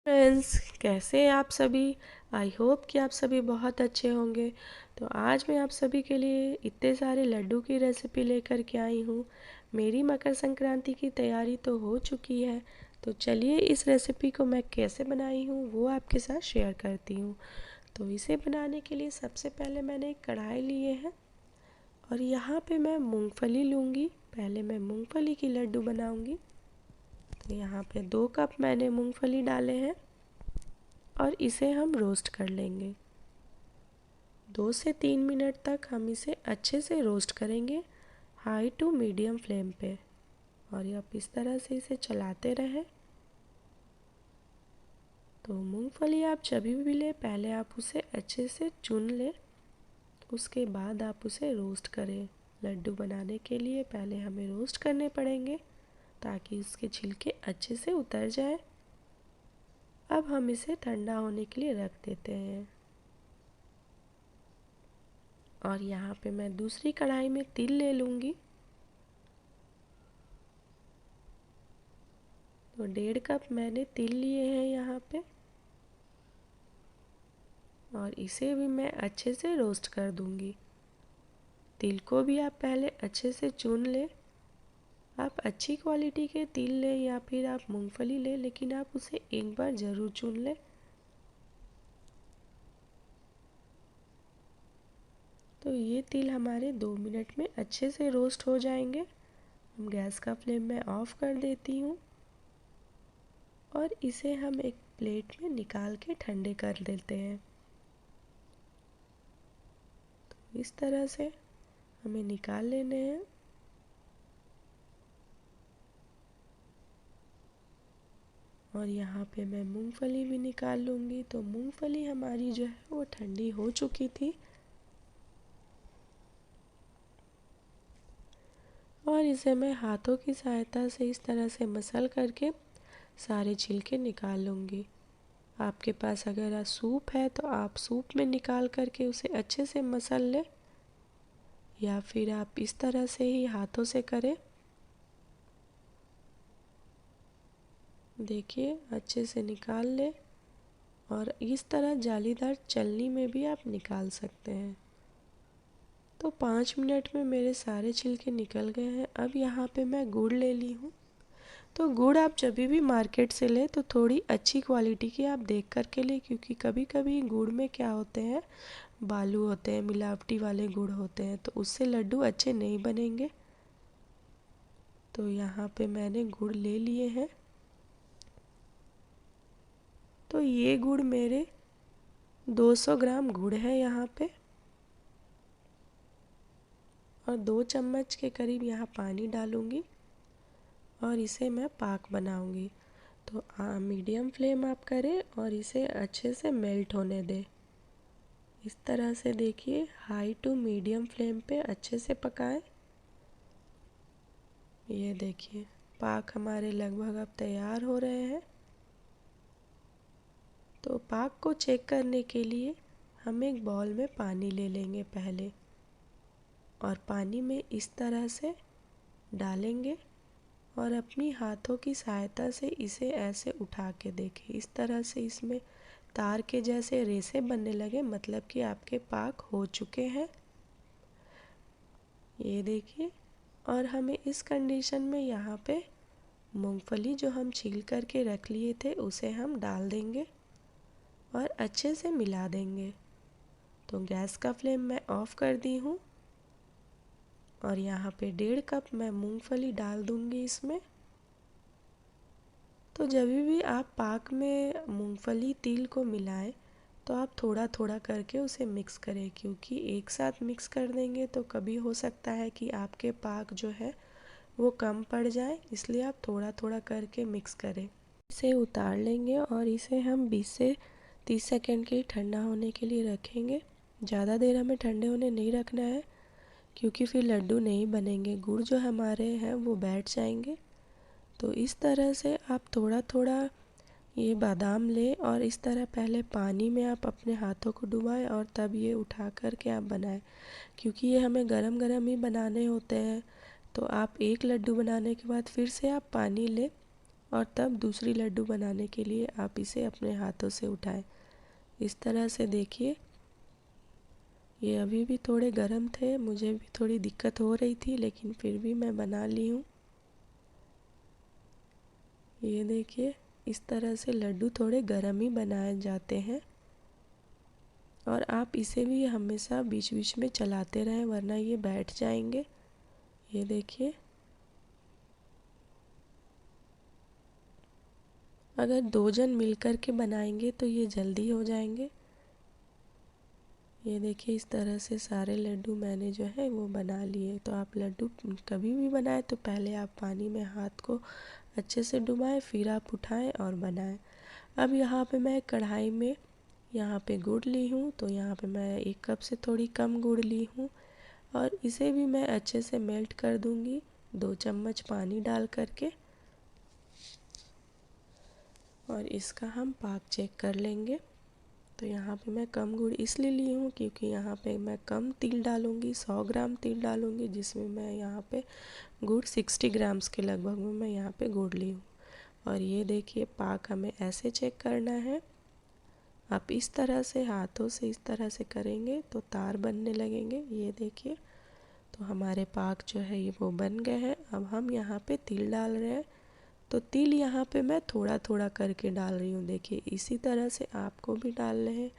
Friends, कैसे हैं आप सभी। आई होप कि आप सभी बहुत अच्छे होंगे। तो आज मैं आप सभी के लिए इतने सारे लड्डू की रेसिपी लेकर के आई हूँ। मेरी मकर संक्रांति की तैयारी तो हो चुकी है, तो चलिए इस रेसिपी को मैं कैसे बनाई हूँ वो आपके साथ शेयर करती हूँ। तो इसे बनाने के लिए सबसे पहले मैंने एक कढ़ाई लिए हैं और यहाँ पे मैं मूंगफली लूँगी। पहले मैं मूंगफली की लड्डू बनाऊँगी। तो यहाँ पे 2 कप मैंने मूंगफली डाले हैं और इसे हम रोस्ट कर लेंगे। 2 से 3 मिनट तक हम इसे अच्छे से रोस्ट करेंगे, हाई टू मीडियम फ्लेम पे। और आप इस तरह से इसे चलाते रहें। तो मूंगफली आप जब भी लें, पहले आप उसे अच्छे से चुन लें, उसके बाद आप उसे रोस्ट करें। लड्डू बनाने के लिए पहले हमें रोस्ट करने पड़ेंगे ताकि उसके छिलके अच्छे से उतर जाए। अब हम इसे ठंडा होने के लिए रख देते हैं। और यहाँ पे मैं दूसरी कढ़ाई में तिल ले लूँगी। तो 1.5 कप मैंने तिल लिए हैं यहाँ पे, और इसे भी मैं अच्छे से रोस्ट कर दूँगी। तिल को भी आप पहले अच्छे से चुन लें। आप अच्छी क्वालिटी के तिल लें या फिर आप मूंगफली लें, लेकिन आप उसे एक बार ज़रूर चुन लें। तो ये तिल हमारे 2 मिनट में अच्छे से रोस्ट हो जाएंगे। हम गैस का फ्लेम में ऑफ कर देती हूँ और इसे हम एक प्लेट में निकाल के ठंडे कर देते हैं। तो इस तरह से हमें निकाल लेने हैं। और यहाँ पे मैं मूंगफली भी निकाल लूँगी। तो मूंगफली हमारी जो है वो ठंडी हो चुकी थी, और इसे मैं हाथों की सहायता से इस तरह से मसल करके सारे छिलके निकाल लूँगी। आपके पास अगर सूप है तो आप सूप में निकाल करके उसे अच्छे से मसल लें, या फिर आप इस तरह से ही हाथों से करें। देखिए, अच्छे से निकाल लें। और इस तरह जालीदार छलनी में भी आप निकाल सकते हैं। तो 5 मिनट में मेरे सारे छिलके निकल गए हैं। अब यहाँ पे मैं गुड़ ले ली हूँ। तो गुड़ आप जब भी मार्केट से लें तो थोड़ी अच्छी क्वालिटी की आप देख कर के लें, क्योंकि कभी कभी गुड़ में क्या होते हैं, बालू होते हैं, मिलावटी वाले गुड़ होते हैं, तो उससे लड्डू अच्छे नहीं बनेंगे। तो यहाँ पे मैंने गुड़ ले लिए हैं। तो ये गुड़ मेरे 200 ग्राम गुड़ है यहाँ पे, और 2 चम्मच के करीब यहाँ पानी डालूँगी और इसे मैं पाक बनाऊँगी। तो मीडियम फ्लेम आप करें और इसे अच्छे से मेल्ट होने दें। इस तरह से देखिए, हाई टू मीडियम फ्लेम पे अच्छे से पकाएं। ये देखिए, पाक हमारे लगभग अब तैयार हो रहे हैं। तो पाक को चेक करने के लिए हम एक बाउल में पानी ले लेंगे पहले, और पानी में इस तरह से डालेंगे और अपनी हाथों की सहायता से इसे ऐसे उठा के देखें। इस तरह से इसमें तार के जैसे रेसे बनने लगे, मतलब कि आपके पाक हो चुके हैं। ये देखिए। और हमें इस कंडीशन में यहाँ पे मूंगफली जो हम छील करके रख लिए थे उसे हम डाल देंगे और अच्छे से मिला देंगे। तो गैस का फ्लेम मैं ऑफ कर दी हूँ, और यहाँ पे 1.5 कप मैं मूंगफली डाल दूँगी इसमें। तो जब भी आप पाक में मूंगफली तिल को मिलाएं तो आप थोड़ा थोड़ा करके उसे मिक्स करें, क्योंकि एक साथ मिक्स कर देंगे तो कभी हो सकता है कि आपके पाक जो है वो कम पड़ जाए, इसलिए आप थोड़ा थोड़ा करके मिक्स करें। इसे उतार लेंगे और इसे हम 20 से 30 सेकंड के ठंडा होने के लिए रखेंगे। ज़्यादा देर हमें ठंडे होने नहीं रखना है, क्योंकि फिर लड्डू नहीं बनेंगे, गुड़ जो हमारे हैं वो बैठ जाएंगे। तो इस तरह से आप थोड़ा थोड़ा ये बादाम लें और इस तरह पहले पानी में आप अपने हाथों को डुबाएं और तब ये उठा कर के आप बनाएं, क्योंकि ये हमें गरम गरम ही बनाने होते हैं। तो आप एक लड्डू बनाने के बाद फिर से आप पानी लें और तब दूसरी लड्डू बनाने के लिए आप इसे अपने हाथों से उठाएं। इस तरह से देखिए, ये अभी भी थोड़े गर्म थे, मुझे भी थोड़ी दिक्कत हो रही थी, लेकिन फिर भी मैं बना ली हूँ। ये देखिए, इस तरह से लड्डू थोड़े गर्म ही बनाए जाते हैं और आप इसे भी हमेशा बीच बीच में चलाते रहें, वरना ये बैठ जाएंगे। ये देखिए, अगर 2 जन मिलकर के बनाएंगे तो ये जल्दी हो जाएंगे। ये देखिए, इस तरह से सारे लड्डू मैंने जो है वो बना लिए। तो आप लड्डू कभी भी बनाएं तो पहले आप पानी में हाथ को अच्छे से डुबाएं, फिर आप उठाएं और बनाएं। अब यहाँ पे मैं कढ़ाई में यहाँ पे गुड़ ली हूँ, तो यहाँ पे मैं 1 कप से थोड़ी कम गुड़ ली हूँ और इसे भी मैं अच्छे से मेल्ट कर दूँगी 2 चम्मच पानी डाल करके। और इसका हम पाक चेक कर लेंगे। तो यहाँ पे मैं कम गुड़ इसलिए ली हूँ क्योंकि यहाँ पे मैं कम तिल डालूँगी, 100 ग्राम तिल डालूँगी, जिसमें मैं यहाँ पे गुड़ 60 ग्राम्स के लगभग में मैं यहाँ पे गुड़ ली हूँ। और ये देखिए, पाक हमें ऐसे चेक करना है। आप इस तरह से हाथों से इस तरह से करेंगे तो तार बनने लगेंगे। ये देखिए, तो हमारे पाक जो है ये वो बन गए हैं। अब हम यहाँ पे तिल डाल रहे हैं। तो तिल यहाँ पे मैं थोड़ा थोड़ा करके डाल रही हूँ। देखिए, इसी तरह से आपको भी डालने हैं।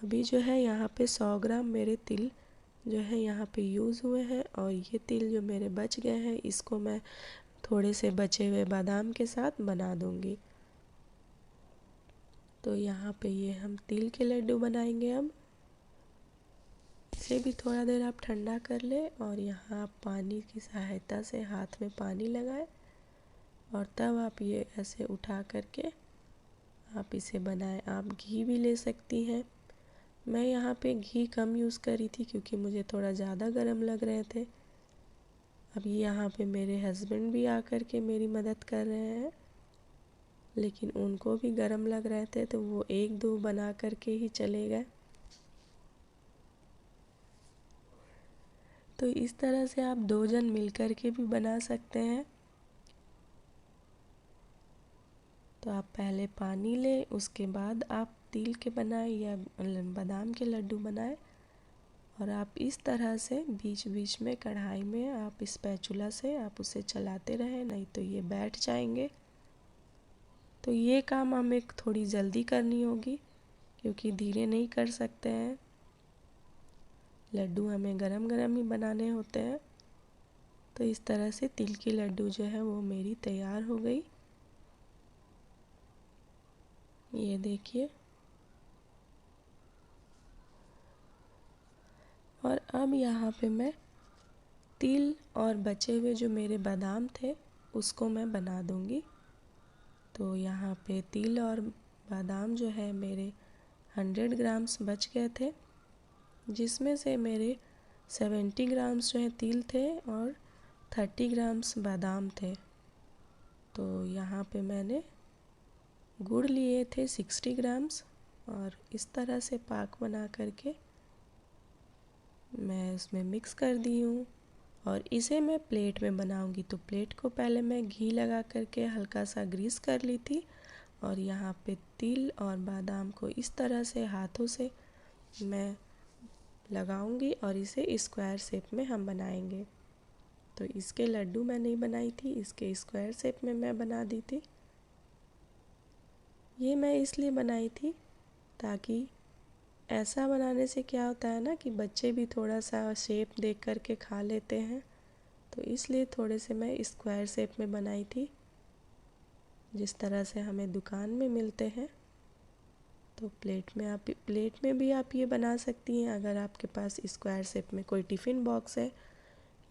अभी जो है यहाँ पे 100 ग्राम मेरे तिल जो है यहाँ पे यूज़ हुए हैं और ये तिल जो मेरे बच गए हैं इसको मैं थोड़े से बचे हुए बादाम के साथ बना दूँगी। तो यहाँ पे ये हम तिल के लड्डू बनाएंगे। अब इसे भी थोड़ा देर आप ठंडा कर ले और यहाँ आप पानी की सहायता से हाथ में पानी लगाएं और तब आप ये ऐसे उठा करके आप इसे बनाएं। आप घी भी ले सकती हैं। मैं यहाँ पे घी कम यूज़ करी थी क्योंकि मुझे थोड़ा ज़्यादा गर्म लग रहे थे। अब यहाँ पे मेरे हस्बैंड भी आकर के मेरी मदद कर रहे हैं, लेकिन उनको भी गर्म लग रहे थे तो वो 1-2 बना करके ही चले गए। तो इस तरह से आप 2 जन मिलकर के भी बना सकते हैं। तो आप पहले पानी लें, उसके बाद आप तिल के बनाएं या बादाम के लड्डू बनाएं और आप इस तरह से बीच बीच में कढ़ाई में आप स्पैचुला से आप उसे चलाते रहें, नहीं तो ये बैठ जाएंगे। तो ये काम हमें थोड़ी जल्दी करनी होगी क्योंकि धीरे नहीं कर सकते हैं। लड्डू हमें गरम गरम ही बनाने होते हैं। तो इस तरह से तिल की लड्डू जो है वो मेरी तैयार हो गई। ये देखिए, और अब यहाँ पे मैं तिल और बचे हुए जो मेरे बादाम थे उसको मैं बना दूँगी। तो यहाँ पे तिल और बादाम जो है मेरे 100 ग्राम्स बच गए थे, जिसमें से मेरे 70 ग्राम्स जो है तिल थे और 30 ग्राम्स बादाम थे। तो यहाँ पे मैंने गुड़ लिए थे 60 ग्राम्स और इस तरह से पाक बना करके मैं उसमें मिक्स कर दी हूँ और इसे मैं प्लेट में बनाऊँगी। तो प्लेट को पहले मैं घी लगा करके हल्का सा ग्रीस कर ली थी और यहाँ पे तिल और बादाम को इस तरह से हाथों से मैं लगाऊंगी और इसे स्क्वायर शेप में हम बनाएंगे। तो इसके लड्डू मैं नहीं बनाई थी, इसके स्क्वायर शेप में मैं बना दी थी। ये मैं इसलिए बनाई थी ताकि ऐसा बनाने से क्या होता है ना कि बच्चे भी थोड़ा सा शेप देख कर के खा लेते हैं। तो इसलिए थोड़े से मैं स्क्वायर शेप में बनाई थी, जिस तरह से हमें दुकान में मिलते हैं। तो प्लेट में भी आप ये बना सकती हैं अगर आपके पास स्क्वायर शेप में कोई टिफ़िन बॉक्स है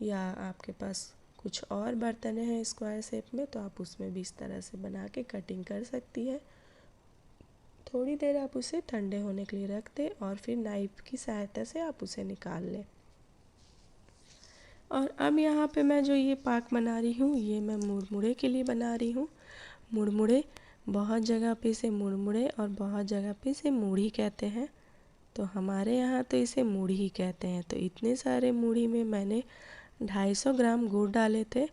या आपके पास कुछ और बर्तन हैं स्क्वायर शेप में, तो आप उसमें भी इस तरह से बना के कटिंग कर सकती हैं। थोड़ी देर आप उसे ठंडे होने के लिए रख दें और फिर नाइफ की सहायता से आप उसे निकाल लें। और अब यहाँ पे मैं जो ये पाक बना रही हूँ ये मैं मुड़मुड़े के लिए बना रही हूँ। मुड़मुड़े बहुत जगह पे इसे मुड़मुड़े और बहुत जगह पे इसे मूढ़ी कहते हैं। तो हमारे यहाँ तो इसे मूढ़ी ही कहते हैं। तो इतने सारे मूढ़ी में मैंने 250 ग्राम गुड़ डाले थे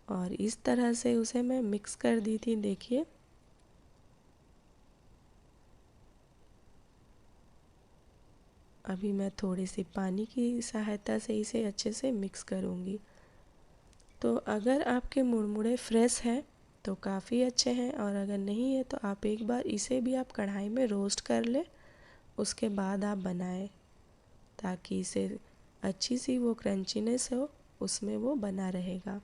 और इस तरह से उसे मैं मिक्स कर दी थी। देखिए अभी मैं थोड़ी सी पानी की सहायता से इसे अच्छे से मिक्स करूँगी। तो अगर आपके मुड़मुड़े फ्रेश हैं तो काफ़ी अच्छे हैं, और अगर नहीं है तो आप एक बार इसे भी आप कढ़ाई में रोस्ट कर लें, उसके बाद आप बनाएं, ताकि इसे अच्छी सी वो क्रंचीनेस हो उसमें वो बना रहेगा।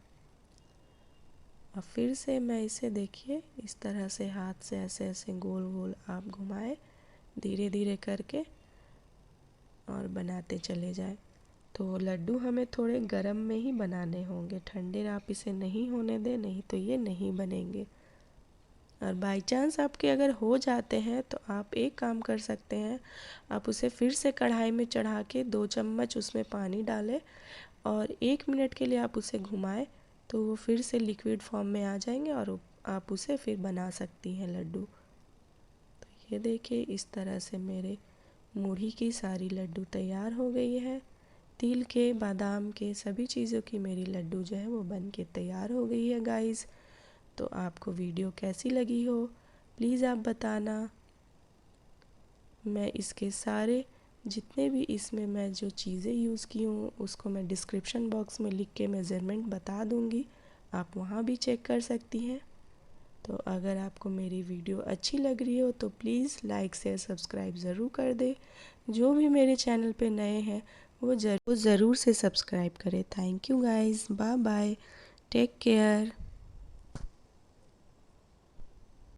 और फिर से मैं इसे देखिए इस तरह से हाथ से ऐसे ऐसे गोल गोल आप घुमाएं धीरे धीरे करके और बनाते चले जाएं। तो लड्डू हमें थोड़े गरम में ही बनाने होंगे, ठंडे आप इसे नहीं होने दें, नहीं तो ये नहीं बनेंगे। और बाई चांस आपके अगर हो जाते हैं तो आप एक काम कर सकते हैं, आप उसे फिर से कढ़ाई में चढ़ा के 2 चम्मच उसमें पानी डालें और 1 मिनट के लिए आप उसे घुमाएं, तो वो फिर से लिक्विड फॉर्म में आ जाएंगे और आप उसे फिर बना सकती हैं लड्डू। तो ये देखिए इस तरह से मेरे मूढ़ी की सारी लड्डू तैयार हो गई है। तिल के, बादाम के, सभी चीज़ों की मेरी लड्डू जो है वो बन के तैयार हो गई है गाइस। तो आपको वीडियो कैसी लगी हो प्लीज़ आप बताना। मैं इसके सारे जितने भी इसमें मैं जो चीज़ें यूज़ की हूँ उसको मैं डिस्क्रिप्शन बॉक्स में लिख के मेज़रमेंट बता दूँगी, आप वहाँ भी चेक कर सकती हैं। तो अगर आपको मेरी वीडियो अच्छी लग रही हो तो प्लीज़ लाइक शेयर सब्सक्राइब ज़रूर कर दे। जो भी मेरे चैनल पे नए हैं वो ज़रूर से सब्सक्राइब करें। Thank you guys, bye bye, take care.